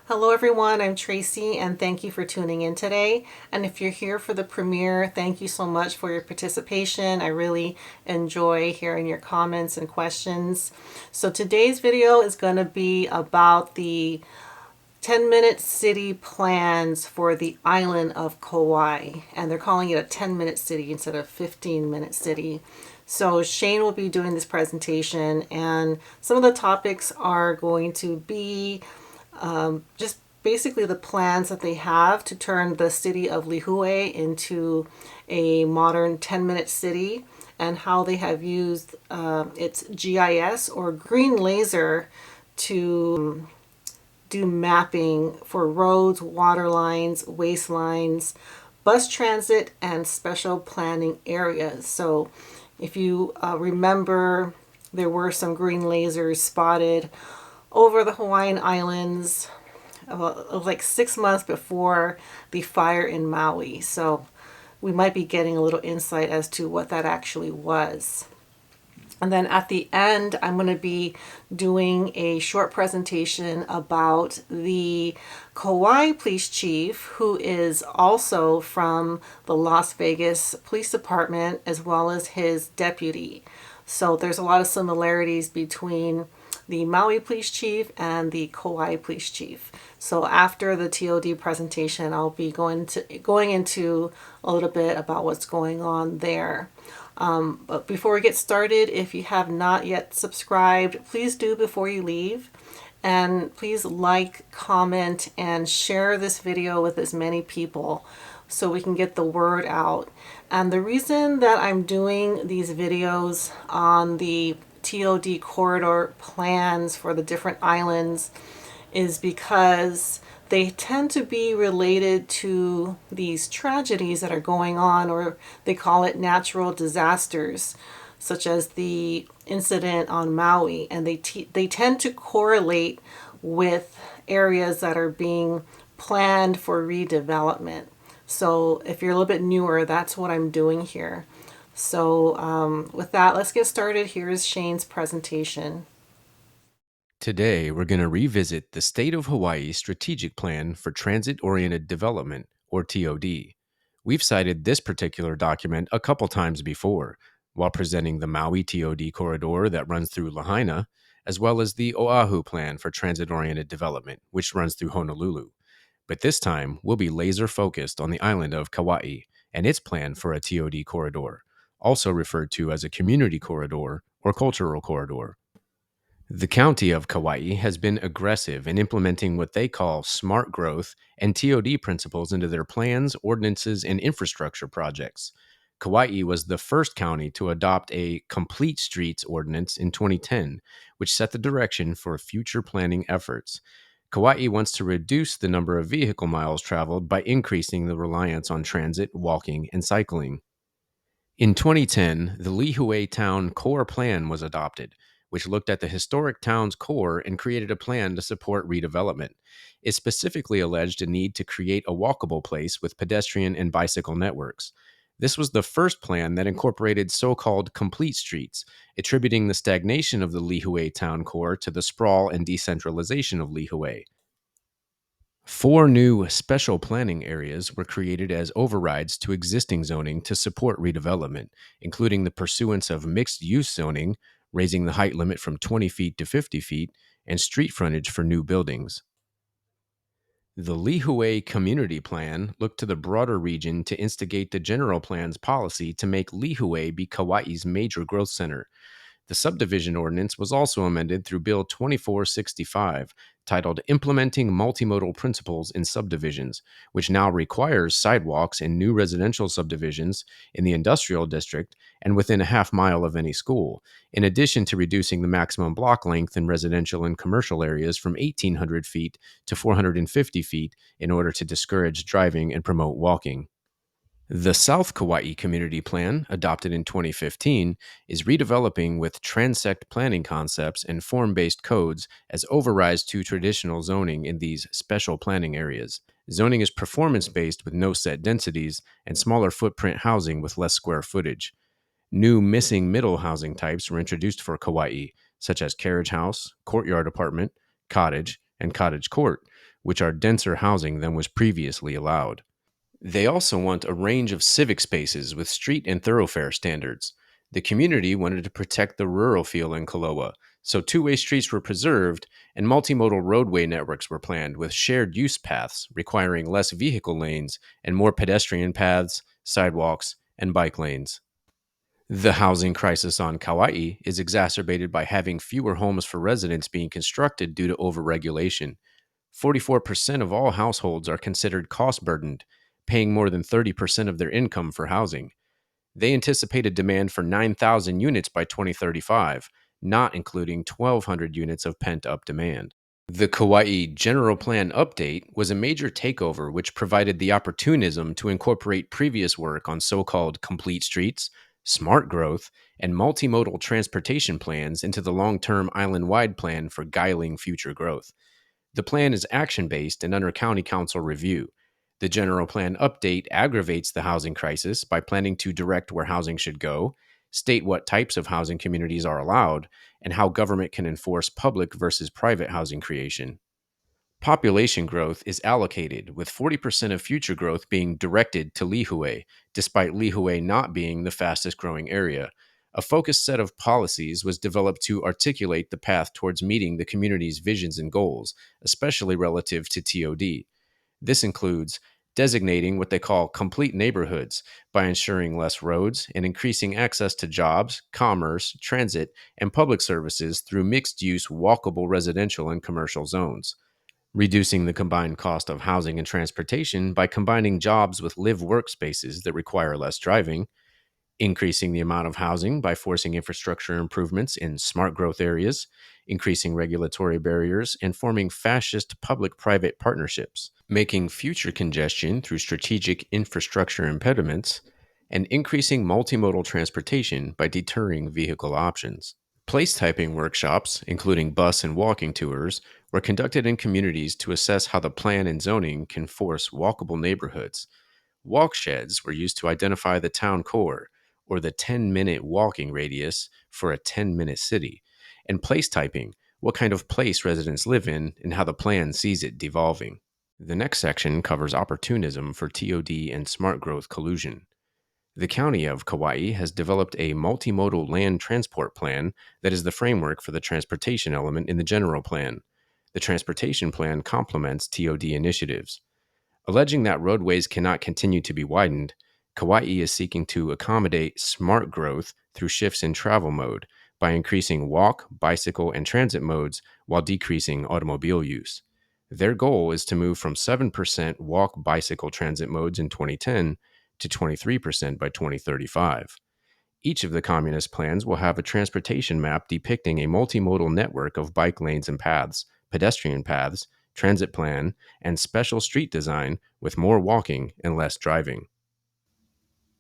Hello, everyone. I'm Tracy, and thank you for tuning in today. And if you're here for the premiere, thank you so much for your participation. I really enjoy hearing your comments and questions. So, today's video is going to be about the 10-minute city plans for the island of Kauai. And they're calling it a 10-minute city instead of 15-minute city. So, Shane will be doing this presentation, and some of the topics are going to be just basically the plans that they have to turn the city of Lihue into a modern 10-minute city, and how they have used its GIS or green laser to do mapping for roads, water lines, waste lines, bus transit, and special planning areas. So if you remember, there were some green lasers spotted over the Hawaiian Islands like 6 months before the fire in Maui. So we might be getting a little insight as to what that actually was. And then at the end, I'm going to be doing a short presentation about the Kauai police chief, who is also from the Las Vegas Police Department, as well as his deputy. So there's a lot of similarities between the Maui police chief and the Kauai police chief. So after the TOD presentation, I'll be going into a little bit about what's going on there. But before we get started, if you have not yet subscribed, please do before you leave. And please like, comment, and share this video with as many people so we can get the word out. And the reason that I'm doing these videos on the TOD corridor plans for the different islands is because they tend to be related to these tragedies that are going on, or they call it natural disasters, such as the incident on Maui, and they tend to correlate with areas that are being planned for redevelopment. So if you're a little bit newer, that's what I'm doing here. So with that, let's get started. Here's Shane's presentation. Today, we're going to revisit the State of Hawaii Strategic Plan for Transit-Oriented Development, or TOD. We've cited this particular document a couple times before, while presenting the Maui TOD corridor that runs through Lahaina, as well as the Oahu Plan for Transit-Oriented Development, which runs through Honolulu. But this time, we'll be laser focused on the island of Kauai and its plan for a TOD corridor, also referred to as a community corridor or cultural corridor. The county of Kauai has been aggressive in implementing what they call smart growth and TOD principles into their plans, ordinances, and infrastructure projects. Kauai was the first county to adopt a complete streets ordinance in 2010, which set the direction for future planning efforts. Kauai wants to reduce the number of vehicle miles traveled by increasing the reliance on transit, walking, and cycling. In 2010, the Lihue Town Core Plan was adopted, which looked at the historic town's core and created a plan to support redevelopment. It specifically alleged a need to create a walkable place with pedestrian and bicycle networks. This was the first plan that incorporated so called complete streets, attributing the stagnation of the Lihue Town Core to the sprawl and decentralization of Lihue. Four new special planning areas were created as overrides to existing zoning to support redevelopment, including the pursuance of mixed use zoning, raising the height limit from 20 feet to 50 feet, and street frontage for new buildings. The Lihue Community Plan looked to the broader region to instigate the general plan's policy to make Lihue be Kauai's major growth center. The subdivision ordinance was also amended through Bill 2465, titled Implementing Multimodal Principles in Subdivisions, which now requires sidewalks in new residential subdivisions in the industrial district and within a half mile of any school, in addition to reducing the maximum block length in residential and commercial areas from 1,800 feet to 450 feet in order to discourage driving and promote walking. The South Kauai Community Plan, adopted in 2015, is redeveloping with transect planning concepts and form based codes as overrides to traditional zoning in these special planning areas. Zoning is performance based with no set densities and smaller footprint housing with less square footage. New missing middle housing types were introduced for Kauai, such as carriage house, courtyard apartment, cottage, and cottage court, which are denser housing than was previously allowed. They also want a range of civic spaces with street and thoroughfare standards. The community wanted to protect the rural feel in Kaloa, so two-way streets were preserved and multimodal roadway networks were planned with shared use paths requiring less vehicle lanes and more pedestrian paths, sidewalks, and bike lanes. The housing crisis on Kauai is exacerbated by having fewer homes for residents being constructed due to overregulation. 44% of all households are considered cost burdened, paying more than 30% of their income for housing. They anticipate a demand for 9,000 units by 2035, not including 1,200 units of pent up demand. The Kauai General Plan update was a major takeover which provided the opportunism to incorporate previous work on so called complete streets, smart growth, and multimodal transportation plans into the long term island wide plan for guiling future growth. The plan is action based and under County Council review. The general plan update aggravates the housing crisis by planning to direct where housing should go, state what types of housing communities are allowed, and how government can enforce public versus private housing creation. Population growth is allocated, with 40% of future growth being directed to Lihue, despite Lihue not being the fastest growing area. A focused set of policies was developed to articulate the path towards meeting the community's visions and goals, especially relative to TOD. This includes designating what they call complete neighborhoods by ensuring less roads and increasing access to jobs, commerce, transit, and public services through mixed use, walkable residential and commercial zones. Reducing the combined cost of housing and transportation by combining jobs with live workspaces that require less driving, increasing the amount of housing by forcing infrastructure improvements in smart growth areas, increasing regulatory barriers, and forming fascist public private partnerships, making future congestion through strategic infrastructure impediments, and increasing multimodal transportation by deterring vehicle options. Place typing workshops, including bus and walking tours, were conducted in communities to assess how the plan and zoning can force walkable neighborhoods. Walk sheds were used to identify the town core, or the 10-minute walking radius for a 10-minute city, and place typing, what kind of place residents live in and how the plan sees it devolving. The next section covers opportunism for TOD and smart growth collusion. The County of Kauai has developed a multimodal land transport plan that is the framework for the transportation element in the general plan. The transportation plan complements TOD initiatives. Alleging that roadways cannot continue to be widened, Kauai is seeking to accommodate smart growth through shifts in travel mode by increasing walk, bicycle, and transit modes while decreasing automobile use. Their goal is to move from 7% walk bicycle transit modes in 2010 to 23% by 2035. Each of the communist plans will have a transportation map depicting a multimodal network of bike lanes and paths, pedestrian paths, transit plan, and special street design with more walking and less driving.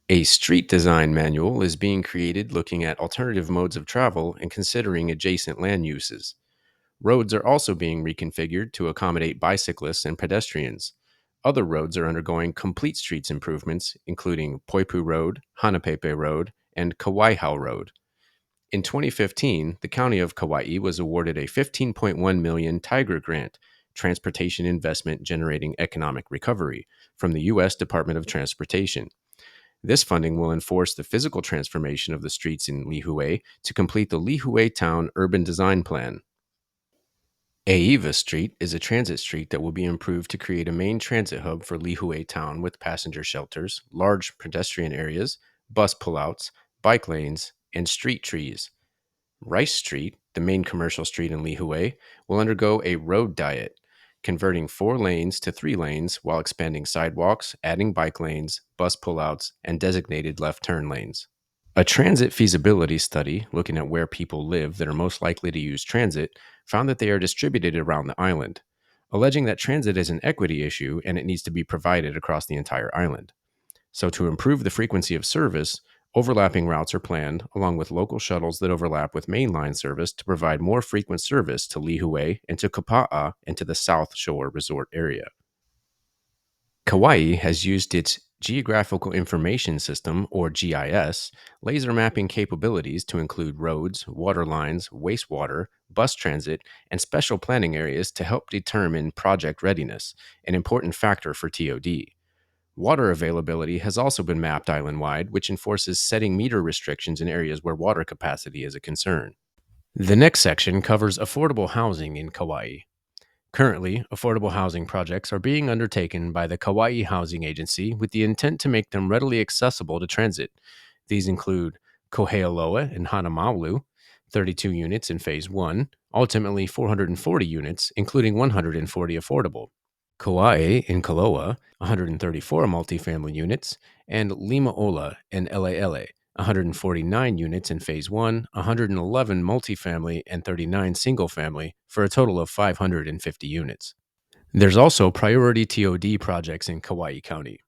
A street design manual is being created looking at alternative modes of travel and considering adjacent land uses. Roads are also being reconfigured to accommodate bicyclists and pedestrians. Other roads are undergoing complete streets improvements, including Poipu Road, Hanapepe Road, and Kauaihau Road. In 2015, the County of Kauai was awarded a $15.1 million Tiger Grant, Transportation Investment Generating Economic Recovery, from the U.S. Department of Transportation. This funding will enforce the physical transformation of the streets in Lihue to complete the Lihue Town Urban Design Plan. Aiva Street is a transit street that will be improved to create a main transit hub for Lihue Town with passenger shelters, large pedestrian areas, bus pullouts, bike lanes, and street trees. Rice Street, the main commercial street in Lihue, will undergo a road diet, converting 4 lanes to 3 lanes while expanding sidewalks, adding bike lanes, bus pullouts, and designated left turn lanes. A transit feasibility study looking at where people live that are most likely to use transit found that they are distributed around the island, alleging that transit is an equity issue and it needs to be provided across the entire island. So, to improve the frequency of service, overlapping routes are planned, along with local shuttles that overlap with mainline service to provide more frequent service to Lihue and to Kapa'a and to the South Shore Resort area. Kauai has used its Geographical Information System, or GIS, laser mapping capabilities to include roads, water lines, wastewater, bus transit, and special planning areas to help determine project readiness, an important factor for TOD. Water availability has also been mapped island-wide, which enforces setting meter restrictions in areas where water capacity is a concern. The next section covers affordable housing in Kauai. Currently, affordable housing projects are being undertaken by the Kauai Housing Agency with the intent to make them readily accessible to transit. These include Kohealoa in Hanamaulu, 32 units in Phase 1, ultimately 440 units, including 140 affordable. Kauai in Kaloa, 134 multifamily units, and Limaola in Lele, 149 units in Phase 1, 111 multifamily, and 39 single family, for a total of 550 units. There's also priority TOD projects in Kauai County.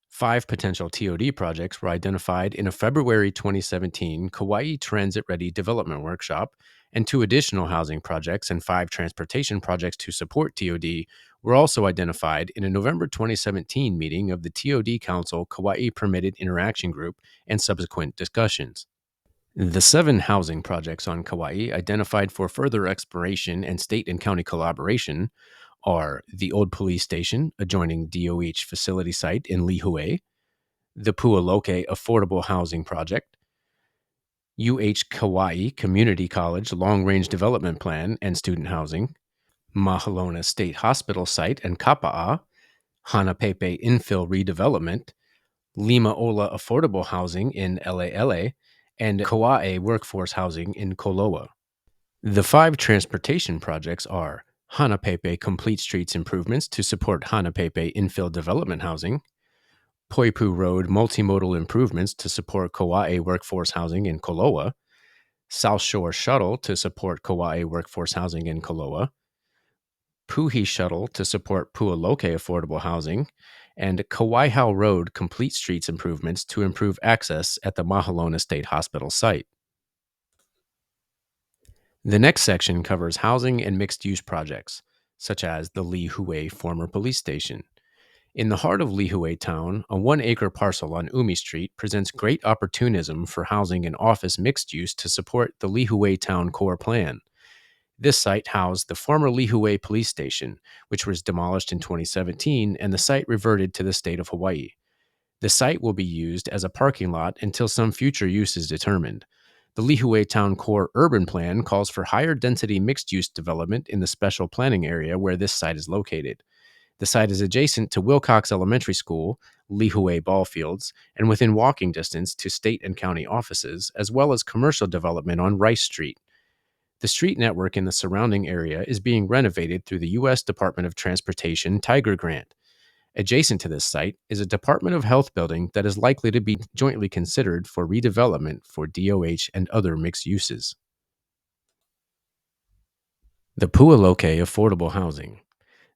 5 potential TOD projects were identified in a February 2017 Kauai Transit Ready Development Workshop, and 2 additional housing projects and 5 transportation projects to support TOD were also identified in a November 2017 meeting of the TOD Council Kauai Permitted Interaction Group and subsequent discussions. The 7 housing projects on Kauai identified for further exploration and state and county collaboration are the old police station adjoining DOH facility site in Lihue, the Pualoke Affordable Housing Project, Kauai Community College Long Range Development Plan and Student Housing, Mahalona State Hospital site and Kapa'a, Hanapepe Infill Redevelopment, Limaola Affordable Housing in Lele, and Kauai Workforce Housing in Koloa. The 5 transportation projects are Hanapepe Complete Streets Improvements to support Hanapepe Infill Development Housing, Poipu Road Multimodal Improvements to support Kauai Workforce Housing in Koloa, South Shore Shuttle to support Kauai Workforce Housing in Koloa, Puhi Shuttle to support Pualoke Affordable Housing, and Kauaihau Road Complete Streets Improvements to improve access at the Mahalona State Hospital site. The next section covers housing and mixed-use projects, such as the Lihue former police station. In the heart of Lihue town, a 1-acre parcel on Umi Street presents great opportunism for housing and office mixed use to support the Lihue town core plan. This site housed the former Lihue police station, which was demolished in 2017, and the site reverted to the state of Hawaii. The site will be used as a parking lot until some future use is determined. The Lihue Town Core Urban Plan calls for higher density mixed-use development in the special planning area where this site is located. The site is adjacent to Wilcox Elementary School, Lihue ball fields, and within walking distance to state and county offices, as well as commercial development on Rice Street. The street network in the surrounding area is being renovated through the U.S. Department of Transportation Tiger Grant. Adjacent to this site is a Department of Health building that is likely to be jointly considered for redevelopment for DOH and other mixed uses. The Pualoke Affordable Housing.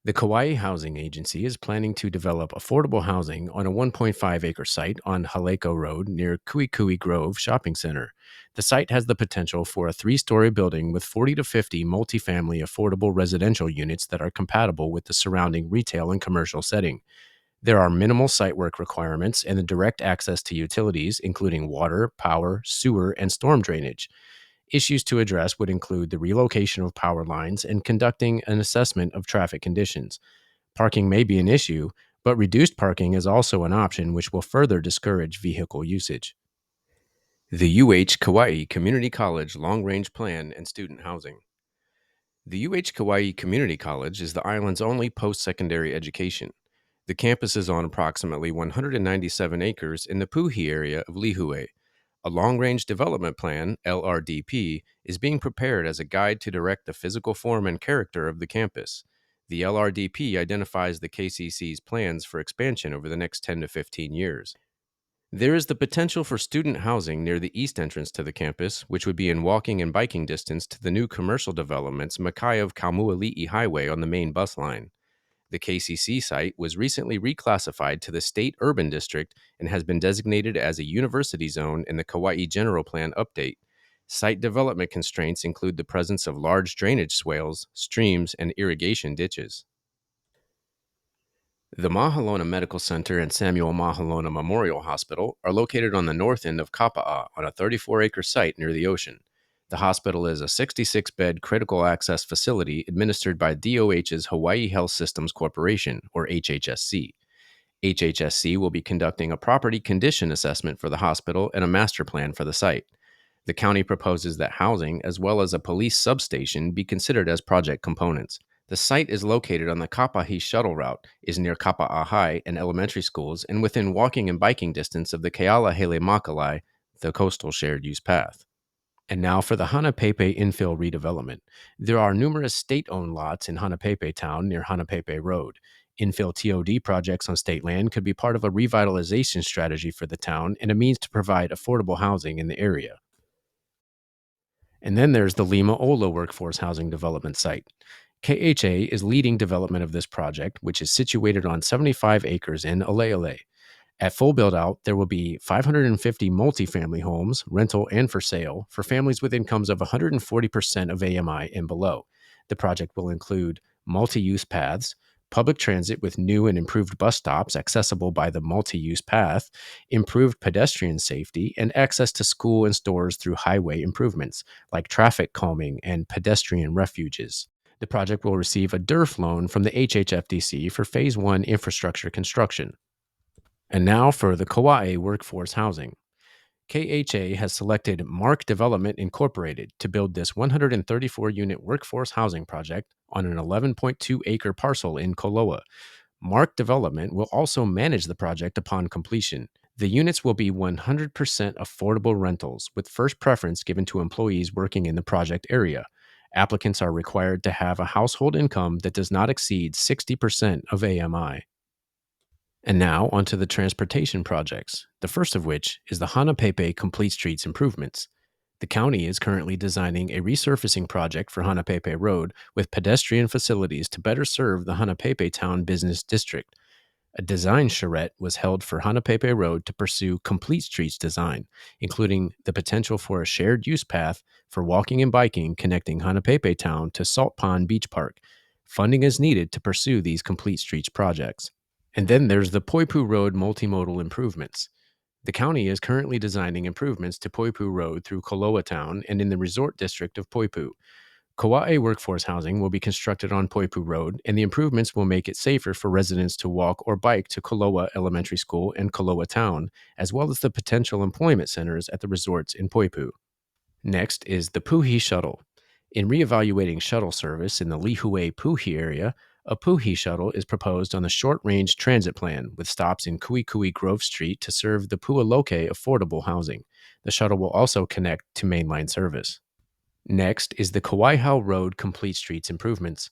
The Kauai Housing Agency is planning to develop affordable housing on a 1.5-acre site on Haleko Road near Kuikui Grove Shopping Center. The site has the potential for a 3-story building with 40 to 50 multifamily affordable residential units that are compatible with the surrounding retail and commercial setting. There are minimal site work requirements and the direct access to utilities, including water, power, sewer, and storm drainage. Issues to address would include the relocation of power lines and conducting an assessment of traffic conditions. Parking may be an issue, but reduced parking is also an option which will further discourage vehicle usage. The Kauai Community College Long Range Plan and Student Housing. The Kauai Community College is the island's only post-secondary education. The campus is on approximately 197 acres in the Puhi area of Lihue. A long-range development plan, LRDP, is being prepared as a guide to direct the physical form and character of the campus. The LRDP identifies the KCC's plans for expansion over the next 10 to 15 years. There is the potential for student housing near the east entrance to the campus, which would be in walking and biking distance to the new commercial developments Makai of Kaumuali'i Highway on the main bus line. The KCC site was recently reclassified to the State Urban District and has been designated as a university zone in the Kauai General Plan update. Site development constraints include the presence of large drainage swales, streams, and irrigation ditches. The Mahalona Medical Center and Samuel Mahalona Memorial Hospital are located on the north end of Kapa'a on a 34-acre site near the ocean. The hospital is a 66-bed critical access facility administered by DOH's Hawaii Health Systems Corporation, or HHSC. HHSC will be conducting a property condition assessment for the hospital and a master plan for the site. The county proposes that housing, as well as a police substation, be considered as project components. The site is located on the Kapahi shuttle route, is near Kapa'a High and elementary schools, and within walking and biking distance of the Kealahele Makalai, the coastal shared use path. And now for the Hanapepe infill redevelopment. There are numerous state-owned lots in Hanapepe town near Hanapepe Road. Infill TOD projects on state land could be part of a revitalization strategy for the town and a means to provide affordable housing in the area. And then there's the Lima Ola Workforce Housing Development Site. KHA is leading development of this project, which is situated on 75 acres in Aleale. At full build out, there will be 550 multifamily homes, rental and for sale, for families with incomes of 140% of AMI and below. The project will include multi use paths, public transit with new and improved bus stops accessible by the multi use path, improved pedestrian safety, and access to school and stores through highway improvements like traffic calming and pedestrian refuges. The project will receive a DERF loan from the HHFDC for Phase 1 infrastructure construction. And now for the Kauai workforce housing. KHA has selected Mark Development Incorporated to build this 134 unit workforce housing project on an 11.2-acre parcel in Koloa. Mark Development will also manage the project upon completion. The units will be 100% affordable rentals, with first preference given to employees working in the project area. Applicants are required to have a household income that does not exceed 60% of AMI. And now onto the transportation projects, the first of which is the Hanapepe Complete Streets Improvements. The county is currently designing a resurfacing project for Hanapepe Road with pedestrian facilities to better serve the Hanapepe Town Business District. A design charrette was held for Hanapepe Road to pursue complete streets design, including the potential for a shared use path for walking and biking connecting Hanapepe Town to Salt Pond Beach Park. Funding is needed to pursue these complete streets projects. And then there's the Poipu Road multimodal improvements. The county is currently designing improvements to Poipu Road through Koloa Town and in the resort district of Poipu. Kauai workforce housing will be constructed on Poipu Road, and the improvements will make it safer for residents to walk or bike to Koloa Elementary School and Koloa Town, as well as the potential employment centers at the resorts in Poipu. Next is the Puhi Shuttle. In reevaluating shuttle service in the Lihue Puhi area, a Puhi shuttle is proposed on the short range transit plan with stops in Kuikui Grove Street to serve the Pualoke affordable housing. The shuttle will also connect to mainline service. Next is the Kauai Road Complete Streets Improvements.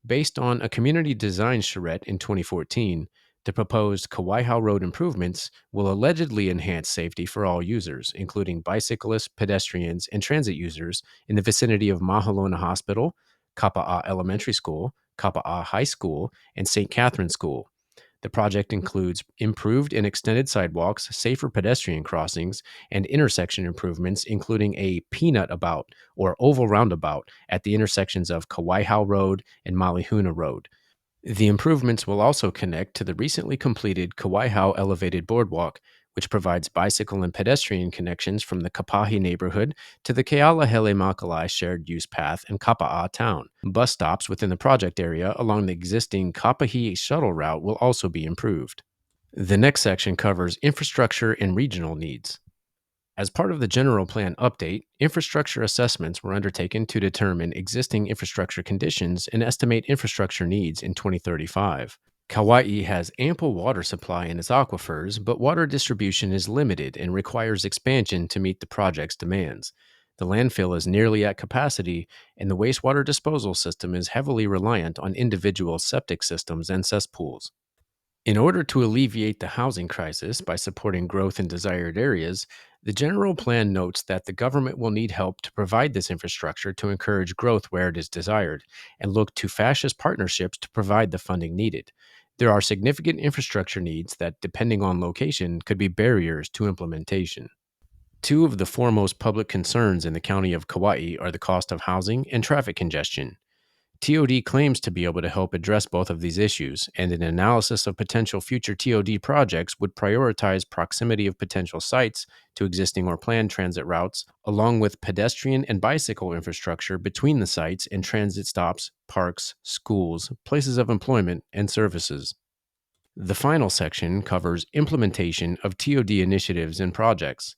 Based on a community design charrette in 2014, the proposed Kauai Road improvements will allegedly enhance safety for all users, including bicyclists, pedestrians, and transit users in the vicinity of Mahalona Hospital, Kapa'a Elementary School, Kapa'a High School, and St. Catherine School. The project includes improved and extended sidewalks, safer pedestrian crossings, and intersection improvements, including a peanut about or oval roundabout at the intersections of Kauai Road and Malihuna Road. The improvements will also connect to the recently completed Kauai Elevated Boardwalk, which provides bicycle and pedestrian connections from the Kapahi neighborhood to the Kealahele Makalai shared use path in Kapa'a town. Bus stops within the project area along the existing Kapahi shuttle route will also be improved. The next section covers infrastructure and regional needs. As part of the general plan update, infrastructure assessments were undertaken to determine existing infrastructure conditions and estimate infrastructure needs in 2035. Kauai has ample water supply in its aquifers, but water distribution is limited and requires expansion to meet the project's demands. The landfill is nearly at capacity, and the wastewater disposal system is heavily reliant on individual septic systems and cesspools. In order to alleviate the housing crisis by supporting growth in desired areas, the general plan notes that the government will need help to provide this infrastructure to encourage growth where it is desired, and look to fascist partnerships to provide the funding needed. There are significant infrastructure needs that, depending on location, could be barriers to implementation. Two of the foremost public concerns in the county of Kauai are the cost of housing and traffic congestion. TOD claims to be able to help address both of these issues, and an analysis of potential future TOD projects would prioritize proximity of potential sites to existing or planned transit routes, along with pedestrian and bicycle infrastructure between the sites and transit stops, parks, schools, places of employment, and services. The final section covers implementation of TOD initiatives and projects.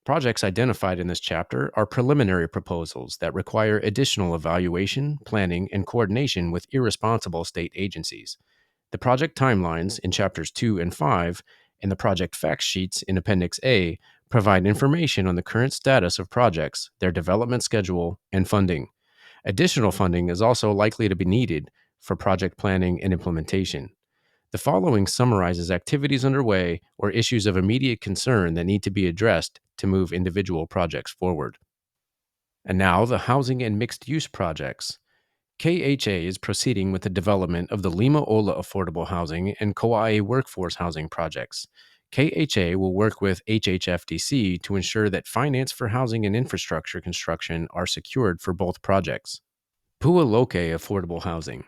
Projects identified in this chapter are preliminary proposals that require additional evaluation, planning, and coordination with irresponsible state agencies. The project timelines in chapters 2 and 5 and the project fact sheets in Appendix A provide information on the current status of projects, their development schedule, and funding. Additional funding is also likely to be needed for project planning and implementation. The following summarizes activities underway or issues of immediate concern that need to be addressed to move individual projects forward. And now, the housing and mixed use projects. KHA is proceeding with the development of the Lima Ola Affordable Housing and Kauai Workforce Housing projects. KHA will work with HHFDC to ensure that finance for housing and infrastructure construction are secured for both projects. Pualoke Affordable Housing.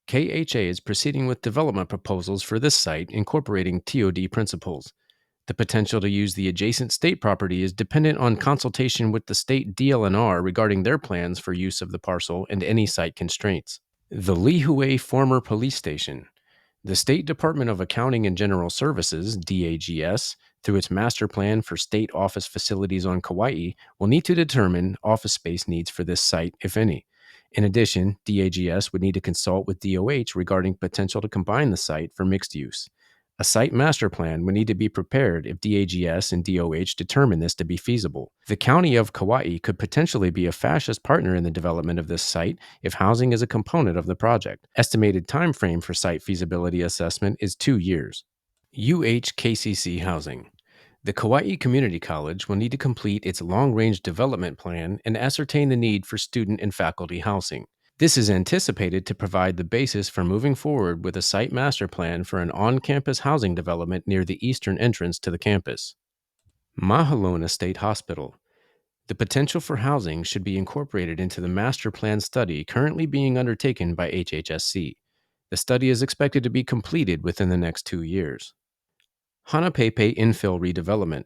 KHA is proceeding with development proposals for this site incorporating TOD principles. The potential to use the adjacent state property is dependent on consultation with the state DLNR regarding their plans for use of the parcel and any site constraints. The Lihue Former Police Station. The State Department of Accounting and General Services, DAGS, through its master plan for state office facilities on Kauai, will need to determine office space needs for this site, if any. In addition, DAGS would need to consult with DOH regarding potential to combine the site for mixed use. A site master plan would need to be prepared if DAGS and DOH determine this to be feasible. The County of Kauai could potentially be a fascist partner in the development of this site if housing is a component of the project. Estimated time frame for site feasibility assessment is 2 years. UHKCC housing. The Kauai Community College will need to complete its long-range development plan and ascertain the need for student and faculty housing. This is anticipated to provide the basis for moving forward with a site master plan for an on-campus housing development near the eastern entrance to the campus. Mahalona State Hospital. The potential for housing should be incorporated into the master plan study currently being undertaken by HHSC. The study is expected to be completed within the next 2 years. Hanapepe Infill Redevelopment.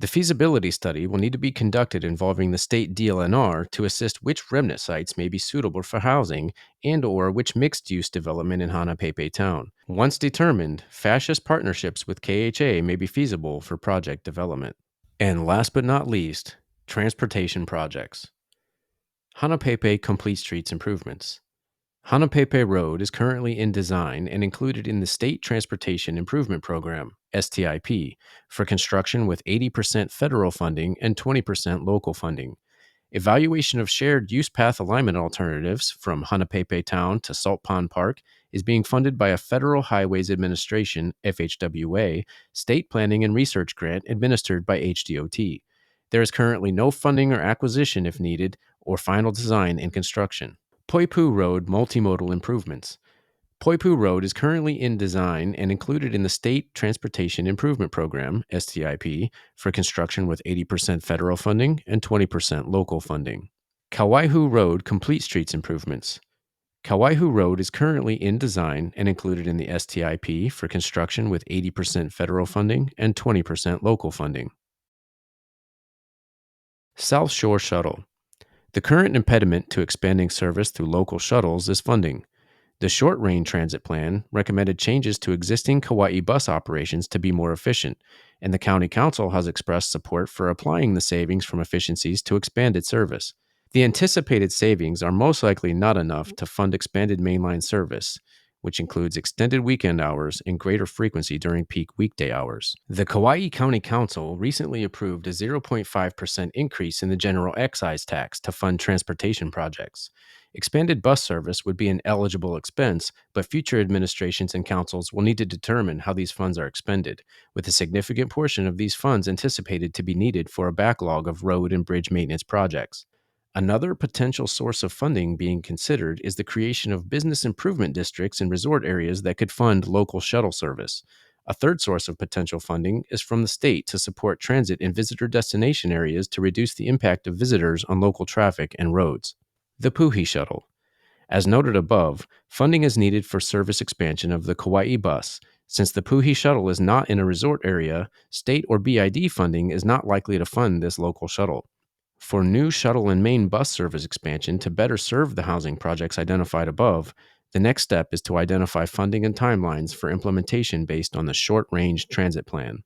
The feasibility study will need to be conducted involving the state DLNR to assist which remnant sites may be suitable for housing and/or which mixed-use development in Hanapepe Town. Once determined, fascist partnerships with KHA may be feasible for project development. And last but not least, transportation projects. Hanapepe Complete Streets Improvements. Hanapepe Road is currently in design and included in the State Transportation Improvement Program, STIP, for construction with 80% federal funding and 20% local funding. Evaluation of shared use path alignment alternatives from Hanapepe Town to Salt Pond Park is being funded by a Federal Highways Administration, FHWA, state planning and research grant administered by HDOT. There is currently no funding or acquisition if needed, or final design and construction. Poipu Road Multimodal Improvements. Poipu Road is currently in design and included in the State Transportation Improvement Program, STIP, for construction with 80% federal funding and 20% local funding. Kauaihu Road Complete Streets Improvements. Kauaihu Road is currently in design and included in the STIP for construction with 80% federal funding and 20% local funding. South Shore Shuttle. The current impediment to expanding service through local shuttles is funding. The short-range transit plan recommended changes to existing Kauai bus operations to be more efficient, and the County Council has expressed support for applying the savings from efficiencies to expanded service. The anticipated savings are most likely not enough to fund expanded mainline service, which includes extended weekend hours and greater frequency during peak weekday hours. The Kauai County Council recently approved a 0.5% increase in the general excise tax to fund transportation projects. Expanded bus service would be an eligible expense, but future administrations and councils will need to determine how these funds are expended, with a significant portion of these funds anticipated to be needed for a backlog of road and bridge maintenance projects. Another potential source of funding being considered is the creation of business improvement districts in resort areas that could fund local shuttle service. A third source of potential funding is from the state to support transit in visitor destination areas to reduce the impact of visitors on local traffic and roads. The Puhi Shuttle. As noted above, funding is needed for service expansion of the Kauai bus. Since the Puhi shuttle is not in a resort area, state or BID funding is not likely to fund this local shuttle. For new shuttle and main bus service expansion to better serve the housing projects identified above, the next step is to identify funding and timelines for implementation based on the Short Range Transit Plan.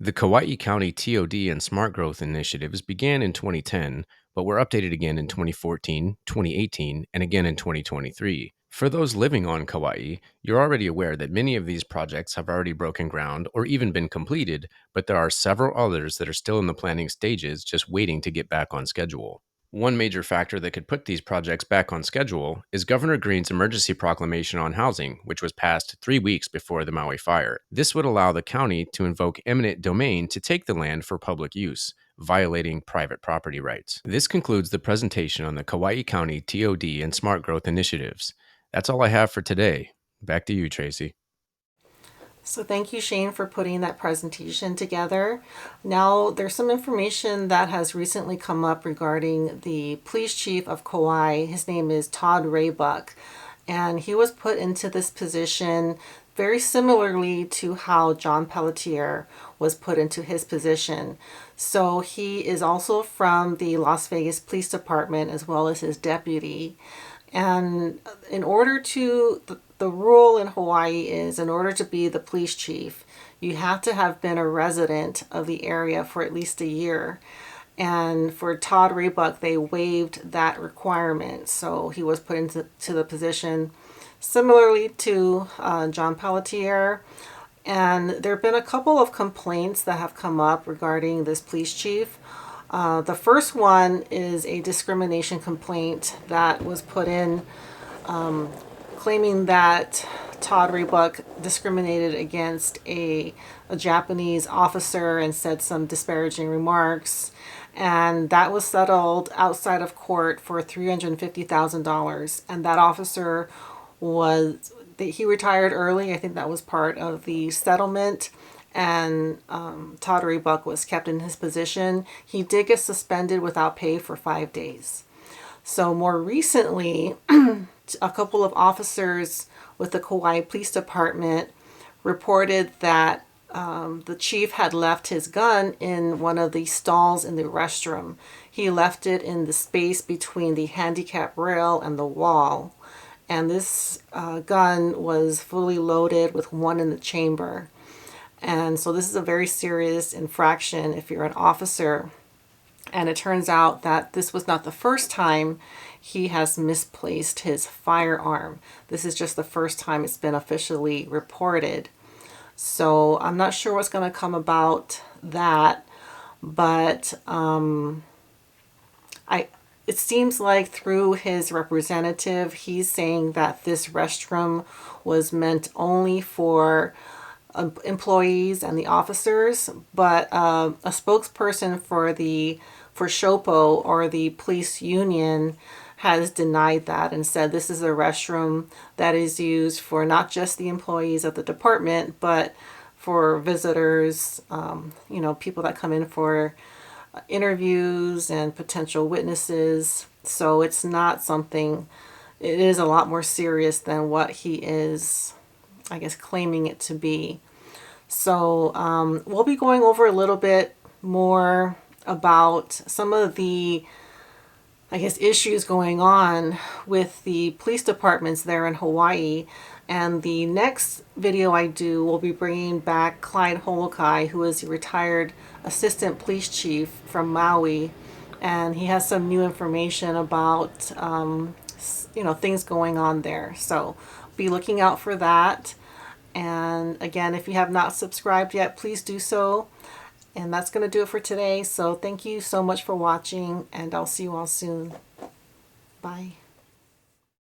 The Kauai County TOD and Smart Growth initiatives began in 2010, but were updated again in 2014, 2018, and again in 2023. For those living on Kauai, you're already aware that many of these projects have already broken ground or even been completed, but there are several others that are still in the planning stages just waiting to get back on schedule. One major factor that could put these projects back on schedule is Governor Green's Emergency Proclamation on housing, which was passed 3 weeks before the Maui fire. This would allow the county to invoke eminent domain to take the land for public use, violating private property rights. This concludes the presentation on the Kauai County TOD and Smart Growth initiatives. That's all I have for today. Back to you, Tracy. So thank you, Shane, for putting that presentation together. Now, there's some information that has recently come up regarding the police chief of Kauai. His name is Todd Raybuck, and he was put into this position very similarly to how John Pelletier was put into his position. So he is also from the Las Vegas Police Department as well as his deputy. And in order to, the rule in Hawaii is in order to be the police chief, you have to have been a resident of the area for at least a year. And for Todd Raybuck, they waived that requirement. So he was put into the position similarly to John Pelletier. And there have been a couple of complaints that have come up regarding this police chief. The first one is a discrimination complaint that was put in claiming that Todd Raybuck discriminated against a Japanese officer and said some disparaging remarks. And that was settled outside of court for $350,000. And that officer he retired early. I think that was part of the settlement. And Todd Raybuck was kept in his position. He did get suspended without pay for 5 days. So more recently, a couple of officers with the Kauai Police Department reported that the chief had left his gun in one of the stalls in the restroom. He left it in the space between the handicap rail and the wall. And this gun was fully loaded with one in the chamber. And so this is a very serious infraction if you're an officer. And it turns out that this was not the first time he has misplaced his firearm. This is just the first time it's been officially reported. So I'm not sure what's going to come about that, but it seems like through his representative, he's saying that this restroom was meant only for employees and the officers, but a spokesperson for SHOPO, or the police union, has denied that and said this is a restroom that is used for not just the employees of the department, but for visitors, people that come in for interviews and potential witnesses. So it's not something, it is a lot more serious than what he is, I guess, claiming it to be. So we'll be going over a little bit more about some of the, I guess, issues going on with the police departments there in Hawaii. And the next video I do will be bringing back Clyde Holokai, who is a retired assistant police chief from Maui. And he has some new information about, things going on there. So be looking out for that. And again, if you have not subscribed yet, please do so. And that's going to do it for today. So thank you so much for watching, and I'll see you all soon. Bye.